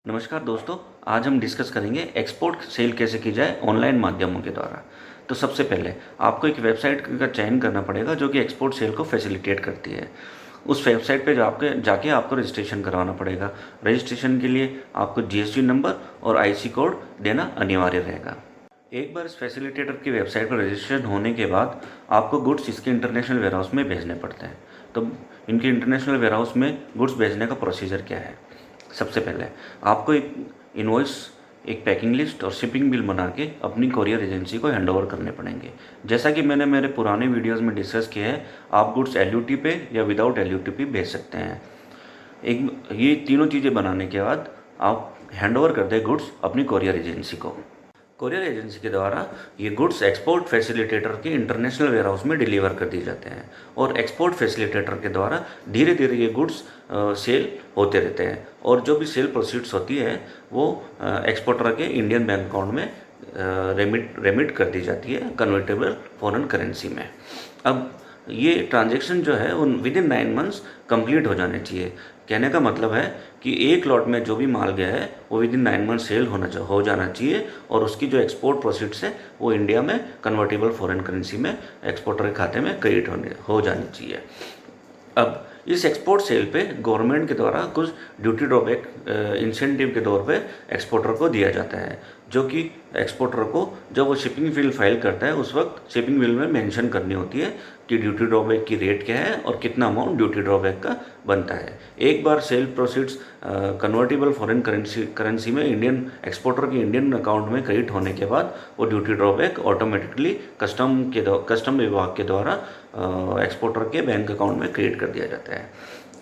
नमस्कार दोस्तों, आज हम डिस्कस करेंगे एक्सपोर्ट सेल कैसे की जाए ऑनलाइन माध्यमों के द्वारा। तो सबसे पहले आपको एक वेबसाइट का चयन करना पड़ेगा जो कि एक्सपोर्ट सेल को फैसिलिटेट करती है। उस वेबसाइट पे जाके आपको रजिस्ट्रेशन करवाना पड़ेगा। रजिस्ट्रेशन के लिए आपको जीएसटी नंबर और आईसी कोड देना अनिवार्य रहेगा। एक बार इस फैसिलिटेटर की वेबसाइट पर रजिस्ट्रेशन होने के बाद आपको गुड्स इसके इंटरनेशनल वेयरहाउस में भेजने पड़ते हैं। तो इनके इंटरनेशनल वेयरहाउस में गुड्स भेजने का प्रोसीजर क्या है? सबसे पहले आपको एक इनवॉइस, एक पैकिंग लिस्ट और शिपिंग बिल बना के अपनी कोरियर एजेंसी को हैंडओवर करने पड़ेंगे। जैसा कि मैंने मेरे पुराने वीडियोस में डिस्कस किया है, आप गुड्स एलयूटी पे या विदाउट एलयूटी पे भेज सकते हैं। ये तीनों चीज़ें बनाने के बाद आप हैंडओवर कर दें गुड्स अपनी कोरियर एजेंसी को। कोरियर एजेंसी के द्वारा ये गुड्स एक्सपोर्ट फैसिलिटेटर के इंटरनेशनल वेयरहाउस में डिलीवर कर दिए जाते हैं और एक्सपोर्ट फैसिलिटेटर के द्वारा धीरे धीरे ये गुड्स सेल होते रहते हैं और जो भी सेल प्रोसीड्स होती है वो एक्सपोर्टर के इंडियन बैंक अकाउंट में रेमिट कर दी जाती है कन्वर्टेबल फॉरेन करेंसी में। अब ये ट्रांजैक्शन जो है उन विद इन 9 मंथ्स कंप्लीट हो जाने चाहिए। कहने का मतलब है कि एक लॉट में जो भी माल गया है वो विद इन 9 मंथ सेल हो जाना चाहिए और उसकी जो एक्सपोर्ट प्रोसीड्स है वो इंडिया में कन्वर्टेबल फॉरेन करेंसी में एक्सपोर्टर के खाते में क्रेडिट हो जानी चाहिए। अब इस एक्सपोर्ट सेल पे गवर्नमेंट के द्वारा कुछ ड्यूटी ड्रॉबैक इंसेंटिव के तौर पे एक्सपोर्टर को दिया जाता है, जो कि एक्सपोर्टर को जब वो शिपिंग बिल फाइल करता है उस वक्त शिपिंग बिल में मेंशन करनी होती है कि ड्यूटी ड्रॉबैक की रेट क्या है और कितना अमाउंट ड्यूटी ड्रॉबैक का बनता है। एक बार sale proceeds convertible foreign currency में इंडियन एक्सपोर्टर के इंडियन अकाउंट में क्रेडिट होने के बाद वो ड्यूटी ड्रॉबैक ऑटोमेटिकली कस्टम विभाग के द्वारा एक्सपोर्टर के बैंक अकाउंट में क्रिएट कर दिया जाता है।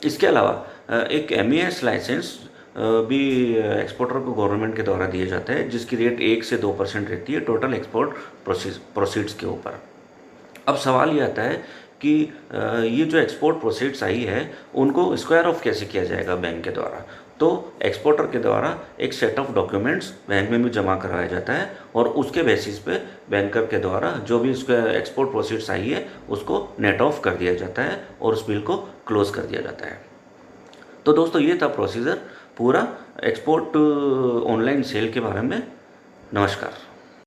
इसके अलावा एक MES लाइसेंस भी एक्सपोर्टर को गवर्नमेंट के द्वारा दिया जाता है, जिसकी रेट 1 से 2% रहती है टोटल एक्सपोर्ट प्रोसीड्स के ऊपर। अब सवाल ये आता है कि ये जो एक्सपोर्ट प्रोसीड्स आई है उनको स्क्वायर ऑफ कैसे किया जाएगा बैंक के द्वारा। तो एक्सपोर्टर के द्वारा एक सेट ऑफ डॉक्यूमेंट्स बैंक में भी जमा करवाया जाता है और उसके बेसिस पे बैंकर के द्वारा जो भी उसका एक्सपोर्ट प्रोसीड्स आई है उसको नेट ऑफ कर दिया जाता है और उस बिल को क्लोज कर दिया जाता है। तो दोस्तों ये था प्रोसीजर पूरा एक्सपोर्ट ऑनलाइन सेल के बारे में। नमस्कार।